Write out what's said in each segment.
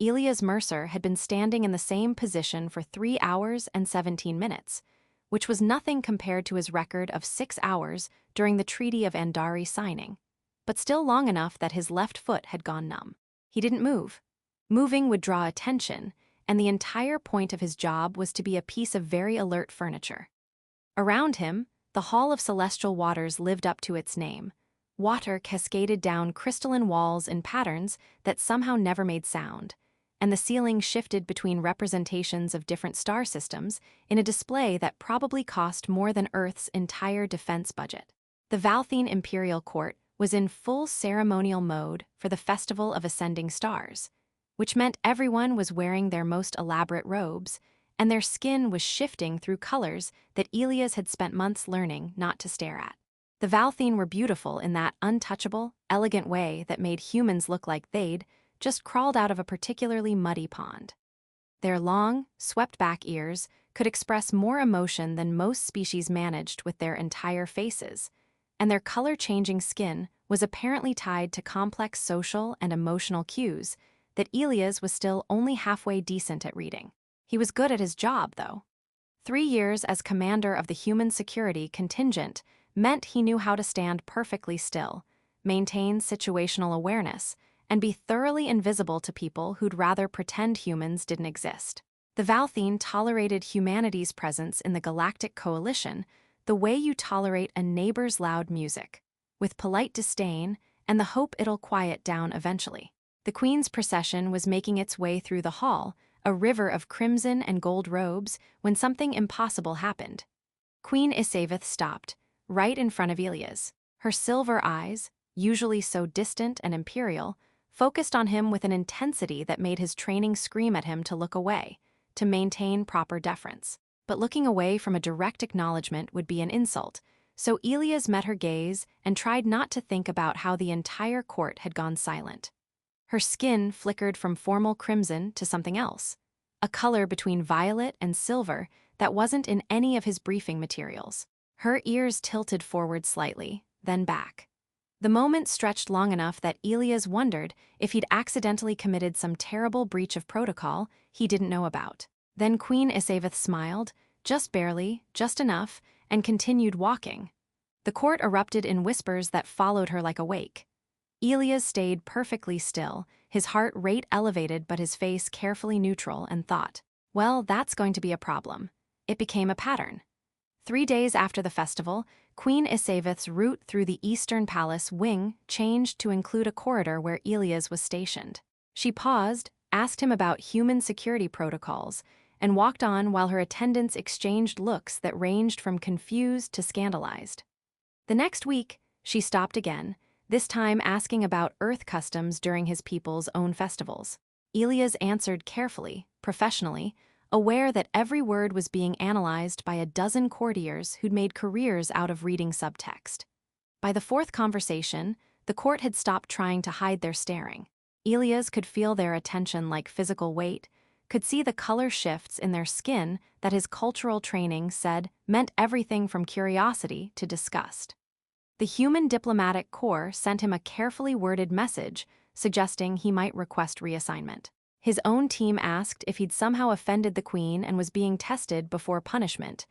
Elias Mercer had been standing in the same position for 3 hours and 17 minutes, which was nothing compared to his record of 6 hours during the Treaty of Andari signing, but still long enough that his left foot had gone numb. He didn't move. Moving would draw attention, and the entire point of his job was to be a piece of very alert furniture. Around him, the Hall of Celestial Waters lived up to its name. Water cascaded down crystalline walls in patterns that somehow never made sound, and the ceiling shifted between representations of different star systems in a display that probably cost more than Earth's entire defense budget. The Valthine Imperial Court was in full ceremonial mode for the Festival of Ascending Stars, which meant everyone was wearing their most elaborate robes, and their skin was shifting through colors that Elias had spent months learning not to stare at. The Valthine were beautiful in that untouchable, elegant way that made humans look like they'd just crawled out of a particularly muddy pond. Their long, swept-back ears could express more emotion than most species managed with their entire faces, and their color-changing skin was apparently tied to complex social and emotional cues that Elias was still only halfway decent at reading. He was good at his job, though. 3 years as commander of the Human Security Contingent meant he knew how to stand perfectly still, maintain situational awareness, and be thoroughly invisible to people who'd rather pretend humans didn't exist. The Valthine tolerated humanity's presence in the Galactic Coalition the way you tolerate a neighbor's loud music, with polite disdain and the hope it'll quiet down eventually. The Queen's procession was making its way through the hall, a river of crimson and gold robes, when something impossible happened. Queen Isaveth stopped, right in front of Elias. Her silver eyes, usually so distant and imperial, focused on him with an intensity that made his training scream at him to look away, to maintain proper deference. But looking away from a direct acknowledgement would be an insult, so Elias met her gaze and tried not to think about how the entire court had gone silent. Her skin flickered from formal crimson to something else, a color between violet and silver that wasn't in any of his briefing materials. Her ears tilted forward slightly, then back. The moment stretched long enough that Elias wondered if he'd accidentally committed some terrible breach of protocol he didn't know about. Then Queen Isaveth smiled, just barely, just enough, and continued walking. The court erupted in whispers that followed her like a wake. Elias stayed perfectly still, his heart rate elevated but his face carefully neutral, and thought, well, that's going to be a problem. It became a pattern. 3 days after the festival, Queen Isaveth's route through the Eastern Palace wing changed to include a corridor where Elias was stationed. She paused, asked him about human security protocols, and walked on while her attendants exchanged looks that ranged from confused to scandalized. The next week, she stopped again, this time asking about Earth customs during his people's own festivals. Elias answered carefully, professionally, aware that every word was being analyzed by a dozen courtiers who'd made careers out of reading subtext. By the fourth conversation, the court had stopped trying to hide their staring. Elias could feel their attention like physical weight, could see the color shifts in their skin that his cultural training said meant everything from curiosity to disgust. The Human Diplomatic Corps sent him a carefully worded message suggesting he might request reassignment. His own team asked if he'd somehow offended the Queen and was being tested before punishment.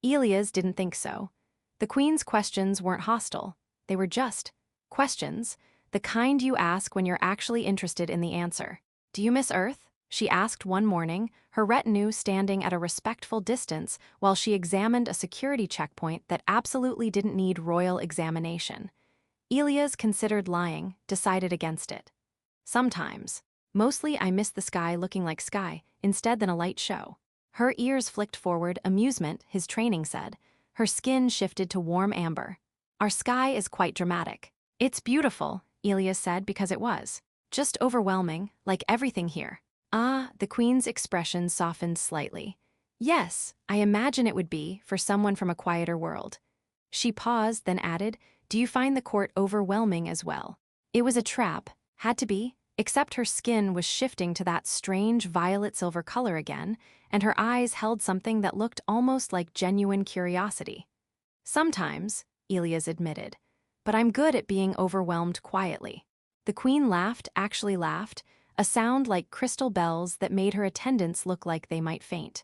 Elias didn't think so. The Queen's questions weren't hostile. They were just questions, the kind you ask when you're actually interested in the answer. "Do you miss Earth?" she asked one morning, her retinue standing at a respectful distance while she examined a security checkpoint that absolutely didn't need royal examination. Elias considered lying, decided against it. "Sometimes. Mostly I miss the sky looking like sky, instead than a light show." Her ears flicked forward, amusement, his training said. Her skin shifted to warm amber. "Our sky is quite dramatic." "It's beautiful," Elias said, because it was. "Just overwhelming, like everything here." "Ah," the Queen's expression softened slightly. "Yes, I imagine it would be for someone from a quieter world." She paused, then added, "Do you find the court overwhelming as well?" It was a trap, had to be, except her skin was shifting to that strange violet-silver color again, and her eyes held something that looked almost like genuine curiosity. "Sometimes," Elias admitted, "but I'm good at being overwhelmed quietly." The Queen laughed, actually laughed, a sound like crystal bells that made her attendants look like they might faint.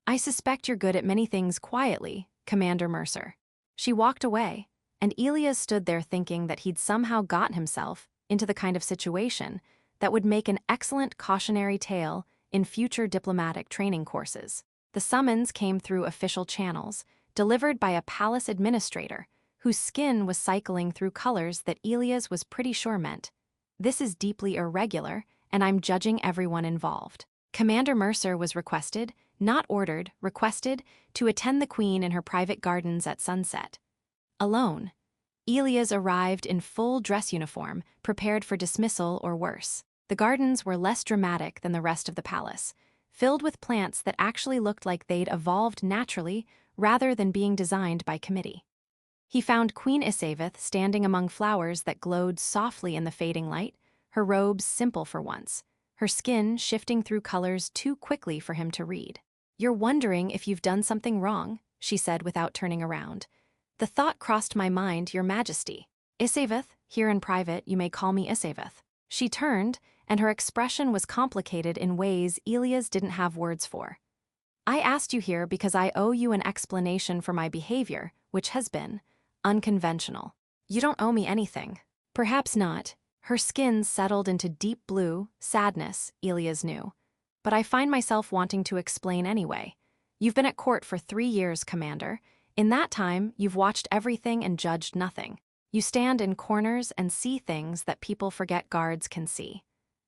"I suspect you're good at many things quietly, Commander Mercer." She walked away, and Elias stood there thinking that he'd somehow gotten himself into the kind of situation that would make an excellent cautionary tale in future diplomatic training courses. The summons came through official channels, delivered by a palace administrator whose skin was cycling through colors that Elias was pretty sure meant, "This is deeply irregular, and I'm judging everyone involved." Commander Mercer was requested, not ordered, requested, to attend the Queen in her private gardens at sunset. Alone, Elias arrived in full dress uniform, prepared for dismissal or worse. The gardens were less dramatic than the rest of the palace, filled with plants that actually looked like they'd evolved naturally rather than being designed by committee. He found Queen Isaveth standing among flowers that glowed softly in the fading light, her robes simple for once, her skin shifting through colors too quickly for him to read. "You're wondering if you've done something wrong," she said without turning around. "The thought crossed my mind, Your Majesty." "Isaveth, here in private you may call me Isaveth." She turned, and her expression was complicated in ways Elias didn't have words for. "I asked you here because I owe you an explanation for my behavior, which has been unconventional." "You don't owe me anything." "Perhaps not." Her skin settled into deep blue, sadness, Elias knew. "But I find myself wanting to explain anyway. You've been at court for 3 years, Commander. In that time, you've watched everything and judged nothing. You stand in corners and see things that people forget guards can see.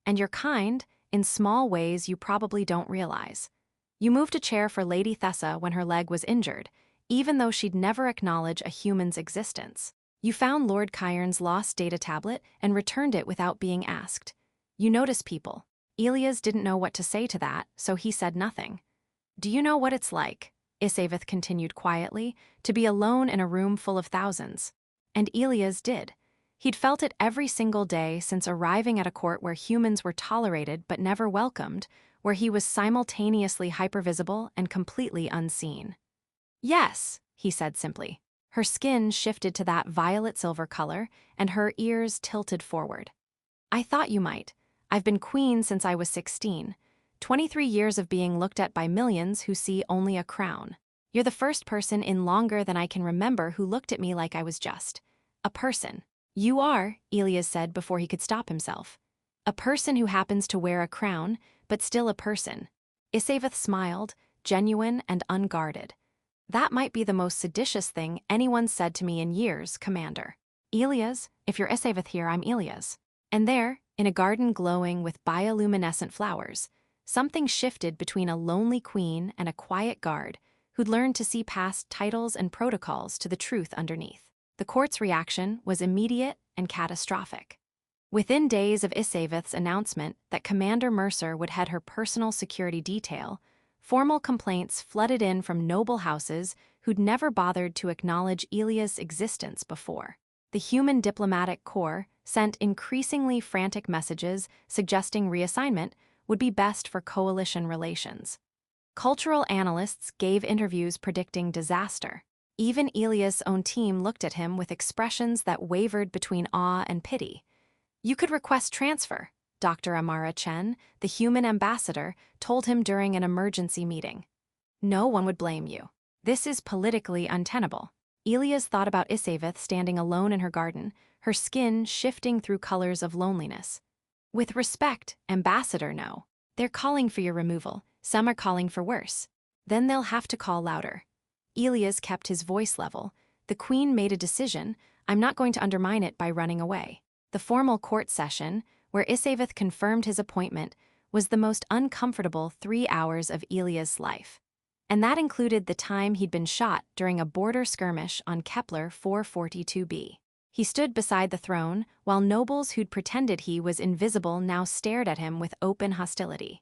And you're kind, in small ways you probably don't realize. You moved a chair for Lady Thessa when her leg was injured, even though she'd never acknowledge a human's existence. You found Lord Cairn's lost data tablet and returned it without being asked. You notice people." Elias didn't know what to say to that, so he said nothing. "Do you know what it's like," Isaveth continued quietly, "to be alone in a room full of thousands?" And Elias did. He'd felt it every single day since arriving at a court where humans were tolerated but never welcomed, where he was simultaneously hypervisible and completely unseen. "Yes," he said simply. Her skin shifted to that violet-silver color, and her ears tilted forward. "I thought you might. I've been queen since I was 16. 23 years of being looked at by millions who see only a crown. You're the first person in longer than I can remember who looked at me like I was just a person." "You are," Elias said before he could stop himself. "A person who happens to wear a crown, but still a person." Isaveth smiled, genuine and unguarded. "That might be the most seditious thing anyone's said to me in years, Commander." "Elias, if you're Isaveth here, I'm Elias." And there, in a garden glowing with bioluminescent flowers, something shifted between a lonely queen and a quiet guard who'd learned to see past titles and protocols to the truth underneath. The court's reaction was immediate and catastrophic. Within days of Isaveth's announcement that Commander Mercer would head her personal security detail, formal complaints flooded in from noble houses who'd never bothered to acknowledge Elias' existence before. The human diplomatic corps sent increasingly frantic messages suggesting reassignment would be best for coalition relations. Cultural analysts gave interviews predicting disaster. Even Elias' own team looked at him with expressions that wavered between awe and pity. "You could request transfer," Dr. Amara Chen, the human ambassador, told him during an emergency meeting. "No one would blame you. This is politically untenable." Elias thought about Isaveth standing alone in her garden, her skin shifting through colors of loneliness. "With respect, Ambassador, no. They're calling for your removal. Some are calling for worse. Then they'll have to call louder." Elias kept his voice level. "The Queen made a decision. I'm not going to undermine it by running away." The formal court session, where Isaveth confirmed his appointment, was the most uncomfortable 3 hours of Elias' life. And that included the time he'd been shot during a border skirmish on Kepler 442b. He stood beside the throne, while nobles who'd pretended he was invisible now stared at him with open hostility.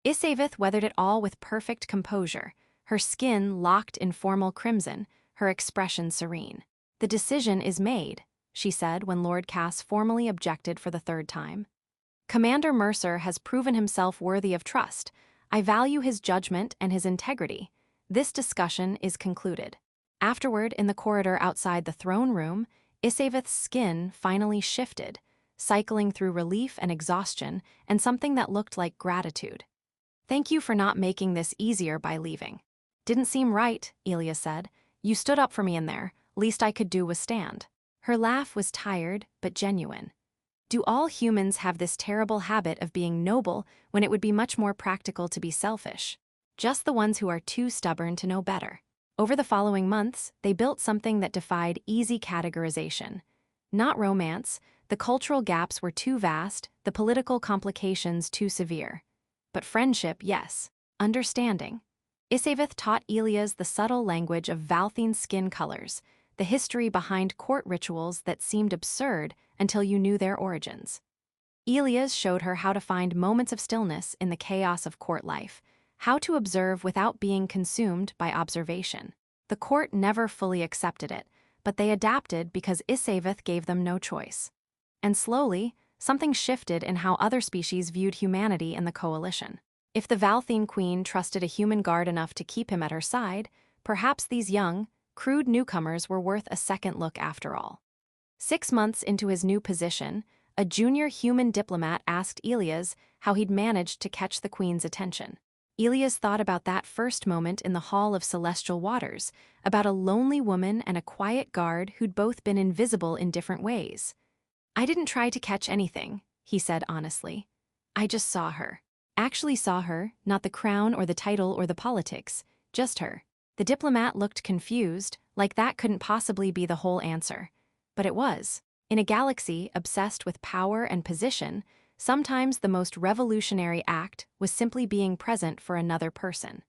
Isaveth weathered it all with perfect composure, her skin locked in formal crimson, her expression serene. "The decision is made," she said when Lord Cass formally objected for the 3rd time. "Commander Mercer has proven himself worthy of trust. I value his judgment and his integrity. This discussion is concluded." Afterward, in the corridor outside the throne room, Isaveth's skin finally shifted, cycling through relief and exhaustion and something that looked like gratitude. "Thank you for not making this easier by leaving." "Didn't seem right," Elias said. "You stood up for me in there. Least I could do was stand." Her laugh was tired but genuine. Do all humans have this terrible habit of being noble when it would be much more practical to be selfish? Just the ones who are too stubborn to know better. Over the following months, they built something that defied easy categorization. Not romance, the cultural gaps were too vast, the political complications too severe. But friendship, yes. Understanding. Isavith taught Elias the subtle language of Valthine skin colors, the history behind court rituals that seemed absurd until you knew their origins. Elias showed her how to find moments of stillness in the chaos of court life, how to observe without being consumed by observation. The court never fully accepted it, but they adapted because Isavith gave them no choice. And slowly, something shifted in how other species viewed humanity in the coalition. If the Valthine queen trusted a human guard enough to keep him at her side, perhaps these young, crude newcomers were worth a second look after all. 6 months into his new position, a junior human diplomat asked Elias how he'd managed to catch the queen's attention. Elias thought about that first moment in the Hall of Celestial Waters, about a lonely woman and a quiet guard who'd both been invisible in different ways. "I didn't try to catch anything," he said honestly. "I just saw her. Actually saw her, not the crown or the title or the politics, just her." The diplomat looked confused, like that couldn't possibly be the whole answer. But it was. In a galaxy obsessed with power and position, sometimes the most revolutionary act was simply being present for another person.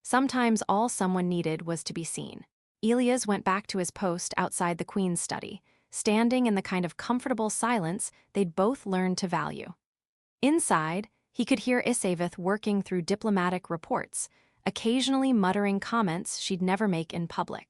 Sometimes all someone needed was to be seen. Elias went back to his post outside the Queen's study, standing in the kind of comfortable silence they'd both learned to value. Inside, he could hear Isavith working through diplomatic reports, occasionally muttering comments she'd never make in public.